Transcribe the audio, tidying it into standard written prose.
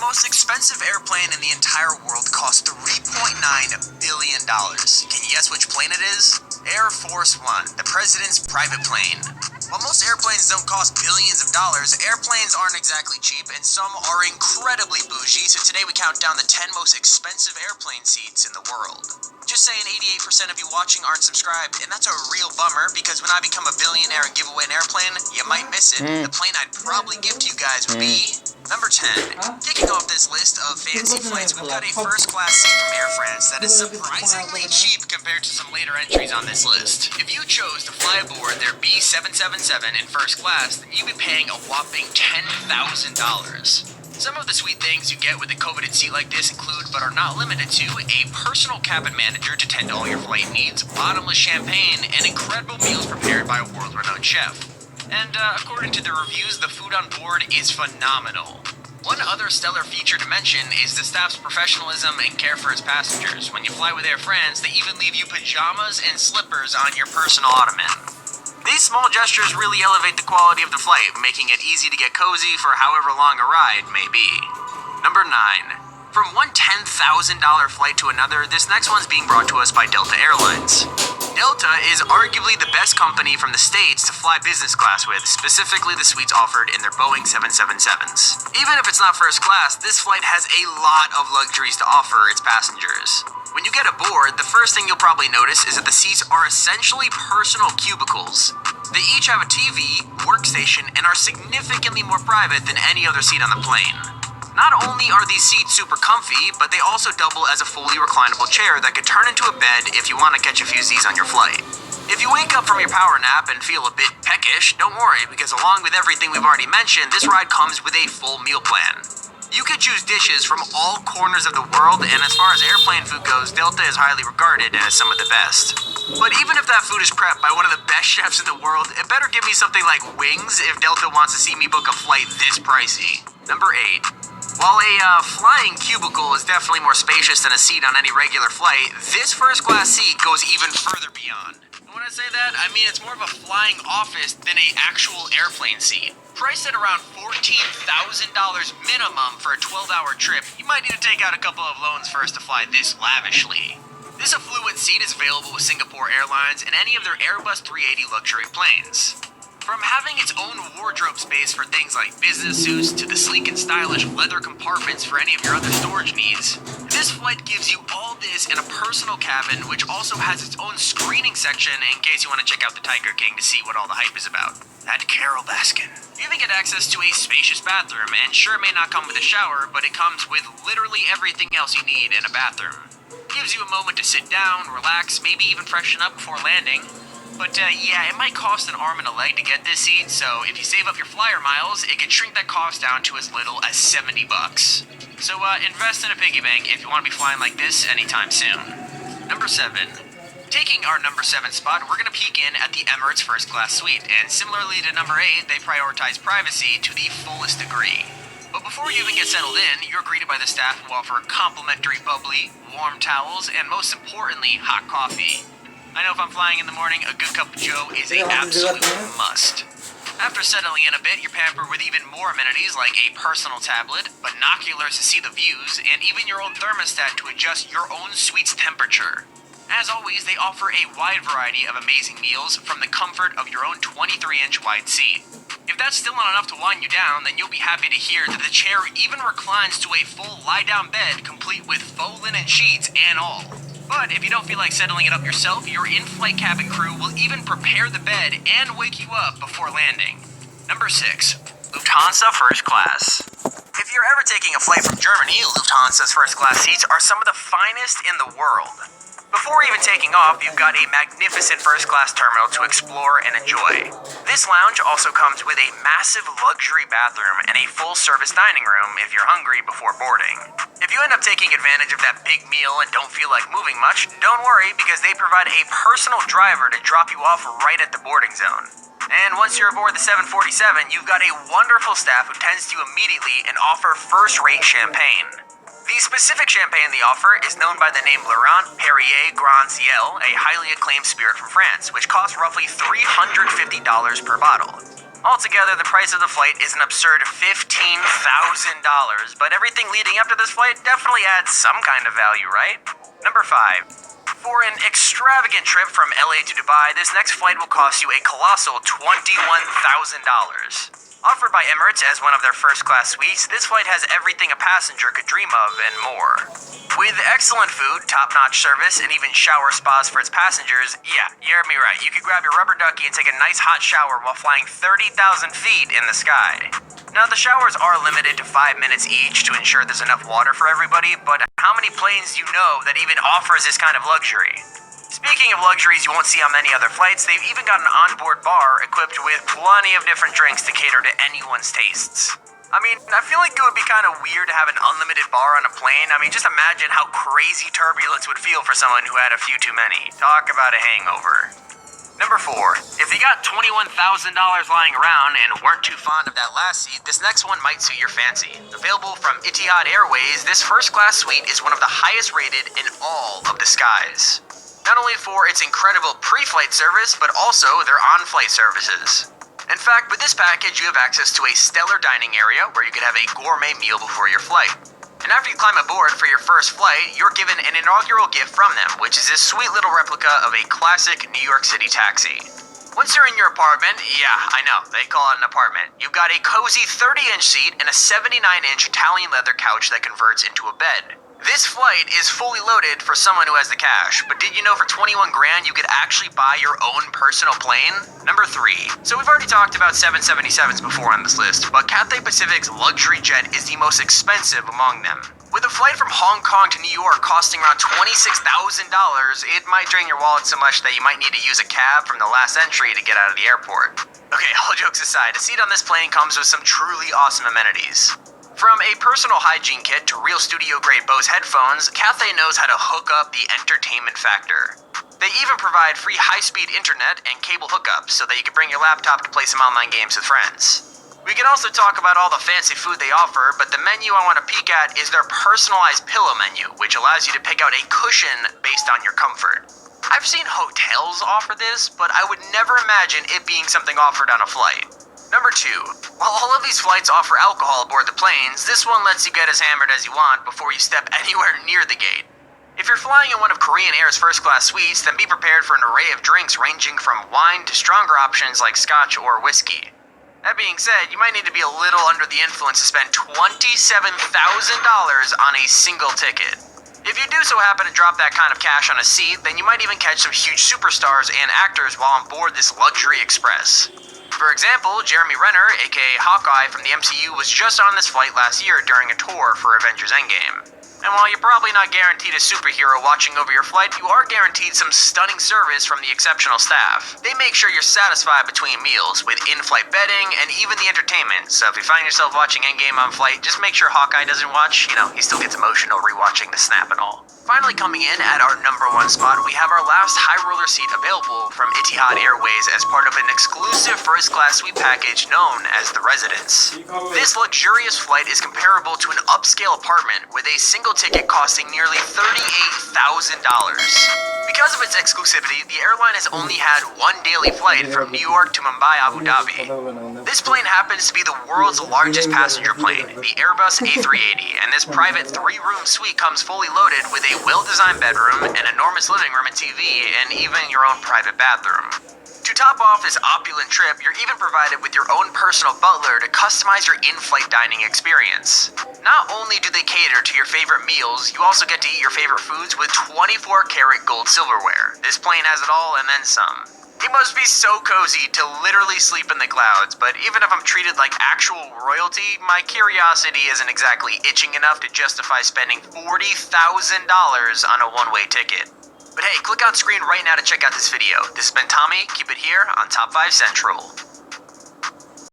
most expensive airplane in the entire world costs $3.9 billion. Can you guess which plane it is? Air Force One, the president's private plane. While most airplanes don't cost billions of dollars, airplanes aren't exactly cheap, and some are incredibly bougie, so today we count down the 10 most expensive airplane seats in the world. Just saying 88% of you watching aren't subscribed, and that's a real bummer, because when I become a billionaire and give away an airplane, you might miss it. The plane I'd probably give to you guys would be number 10. Kicking off this list of fancy flights, we've got a first-class seat from Air France that is surprisingly cheap compared to some later entries on this list. If you chose to fly aboard their B777 in first class, then you'd be paying a whopping $10,000. Some of the sweet things you get with a coveted seat like this include, but are not limited to, a personal cabin manager to tend to all your flight needs, bottomless champagne, and incredible meals prepared by a world-renowned chef. And according to the reviews, the food on board is phenomenal. One other stellar feature to mention is the staff's professionalism and care for its passengers. When you fly with Air France, they even leave you pajamas and slippers on your personal ottoman. These small gestures really elevate the quality of the flight, making it easy to get cozy for however long a ride may be. Number 9. From one $10,000 flight to another, this next one's being brought to us by Delta Airlines. Delta is arguably the best company from the States to fly business class with, specifically the suites offered in their Boeing 777s. Even if it's not first class, this flight has a lot of luxuries to offer its passengers. When you get aboard, the first thing you'll probably notice is that the seats are essentially personal cubicles. They each have a TV, workstation, and are significantly more private than any other seat on the plane. Not only are these seats super comfy, but they also double as a fully reclinable chair that could turn into a bed if you want to catch a few Z's on your flight. If you wake up from your power nap and feel a bit peckish, don't worry, because along with everything we've already mentioned, this ride comes with a full meal plan. You could choose dishes from all corners of the world, and as far as airplane food goes, Delta is highly regarded as some of the best. But even if that food is prepped by one of the best chefs in the world, it better give me something like wings if Delta wants to see me book a flight this pricey. Number 8. While a flying cubicle is definitely more spacious than a seat on any regular flight, this first class seat goes even further beyond. And when I say that, I mean it's more of a flying office than an actual airplane seat. Priced at around $14,000 minimum for a 12-hour trip, you might need to take out a couple of loans first to fly this lavishly. This affluent seat is available with Singapore Airlines and any of their Airbus 380 luxury planes. From having its own wardrobe space for things like business suits to the sleek and stylish leather compartments for any of your other storage needs, this flight gives you all this in a personal cabin which also has its own screening section in case you want to check out the Tiger King to see what all the hype is about. That Carol Baskin. You even get access to a spacious bathroom, and sure it may not come with a shower, but it comes with literally everything else you need in a bathroom. It gives you a moment to sit down, relax, maybe even freshen up before landing. But yeah, it might cost an arm and a leg to get this seat, so if you save up your flyer miles, it could shrink that cost down to as little as $70. So invest in a piggy bank if you want to be flying like this anytime soon. Number 7. Taking our number 7 spot, we're going to peek in at the Emirates First Class Suite, and similarly to number 8, they prioritize privacy to the fullest degree. But before you even get settled in, you're greeted by the staff who offer complimentary bubbly, warm towels, and most importantly, hot coffee. I know if I'm flying in the morning, a good cup of joe is an absolute must. After settling in a bit, you're pampered with even more amenities like a personal tablet, binoculars to see the views, and even your own thermostat to adjust your own suite's temperature. As always, they offer a wide variety of amazing meals from the comfort of your own 23-inch wide seat. If that's still not enough to wind you down, then you'll be happy to hear that the chair even reclines to a full lie-down bed complete with faux linen sheets and all. But if you don't feel like settling it up yourself, your in-flight cabin crew will even prepare the bed and wake you up before landing. Number 6. Lufthansa First Class. If you're ever taking a flight from Germany, Lufthansa's first class seats are some of the finest in the world. Before even taking off, you've got a magnificent first-class terminal to explore and enjoy. This lounge also comes with a massive luxury bathroom and a full-service dining room if you're hungry before boarding. If you end up taking advantage of that big meal and don't feel like moving much, don't worry because they provide a personal driver to drop you off right at the boarding zone. And once you're aboard the 747, you've got a wonderful staff who tends to you immediately and offer first-rate champagne. The specific champagne they offer is known by the name Laurent Perrier Grand Ciel, a highly acclaimed spirit from France, which costs roughly $350 per bottle. Altogether, the price of the flight is an absurd $15,000, but everything leading up to this flight definitely adds some kind of value, right? Number 5. For an extravagant trip from LA to Dubai, this next flight will cost you a colossal $21,000. Offered by Emirates as one of their first-class suites, this flight has everything a passenger could dream of and more. With excellent food, top-notch service, and even shower spas for its passengers, yeah, you heard me right, you could grab your rubber ducky and take a nice hot shower while flying 30,000 feet in the sky. Now, the showers are limited to 5 minutes each to ensure there's enough water for everybody, but how many planes do you know that even offers this kind of luxury? Speaking of luxuries you won't see on many other flights, they've even got an onboard bar equipped with plenty of different drinks to cater to anyone's tastes. I mean, I feel like it would be kind of weird to have an unlimited bar on a plane. I mean, just imagine how crazy turbulence would feel for someone who had a few too many. Talk about a hangover. Number 4. If you got $21,000 lying around and weren't too fond of that last seat, this next one might suit your fancy. Available from Etihad Airways, this first-class suite is one of the highest rated in all of the skies. Not only for its incredible pre-flight service, but also their on-flight services. In fact, with this package, you have access to a stellar dining area where you can have a gourmet meal before your flight. And after you climb aboard for your first flight, you're given an inaugural gift from them, which is this sweet little replica of a classic New York City taxi. Once you're in your apartment, yeah, I know, they call it an apartment, you've got a cozy 30-inch seat and a 79-inch Italian leather couch that converts into a bed. This flight is fully loaded for someone who has the cash, but did you know for 21 grand you could actually buy your own personal plane? Number 3. So we've already talked about 777s before on this list, but Cathay Pacific's luxury jet is the most expensive among them. With a flight from Hong Kong to New York costing around $26,000, it might drain your wallet so much that you might need to use a cab from the last entry to get out of the airport. Okay, all jokes aside, a seat on this plane comes with some truly awesome amenities. From a personal hygiene kit to real studio-grade Bose headphones, Cathay knows how to hook up the entertainment factor. They even provide free high-speed internet and cable hookups so that you can bring your laptop to play some online games with friends. We can also talk about all the fancy food they offer, but the menu I want to peek at is their personalized pillow menu, which allows you to pick out a cushion based on your comfort. I've seen hotels offer this, but I would never imagine it being something offered on a flight. Number 2. While all of these flights offer alcohol aboard the planes, this one lets you get as hammered as you want before you step anywhere near the gate. If you're flying in one of Korean Air's first-class suites, then be prepared for an array of drinks ranging from wine to stronger options like scotch or whiskey. That being said, you might need to be a little under the influence to spend $27,000 on a single ticket. If you do so happen to drop that kind of cash on a seat, then you might even catch some huge superstars and actors while on board this luxury express. For example, Jeremy Renner, aka Hawkeye from the MCU, was just on this flight last year during a tour for Avengers Endgame. And while you're probably not guaranteed a superhero watching over your flight, you are guaranteed some stunning service from the exceptional staff. They make sure you're satisfied between meals, with in-flight bedding and even the entertainment, so if you find yourself watching Endgame on flight, just make sure Hawkeye doesn't watch. You know, he still gets emotional rewatching the snap and all. Finally coming in at our number 1 spot, we have our last high roller seat available from Etihad Airways as part of an exclusive first-class suite package known as the Residence. This luxurious flight is comparable to an upscale apartment with a single ticket costing nearly $38,000. Because of its exclusivity, the airline has only had one daily flight from New York to Mumbai, Abu Dhabi. This plane happens to be the world's largest passenger plane, the Airbus A380, and this private 3-room suite comes fully loaded with a well-designed bedroom, an enormous living room and TV, and even your own private bathroom. To top off this opulent trip, you're even provided with your own personal butler to customize your in-flight dining experience. Not only do they cater to your favorite meals, you also get to eat your favorite foods with 24-karat gold silverware. This plane has it all and then some. It must be so cozy to literally sleep in the clouds, but even if I'm treated like actual royalty, my curiosity isn't exactly itching enough to justify spending $40,000 on a one-way ticket. But hey, click on screen right now to check out this video. This has been Tommy. Keep it here on Top 5 Central.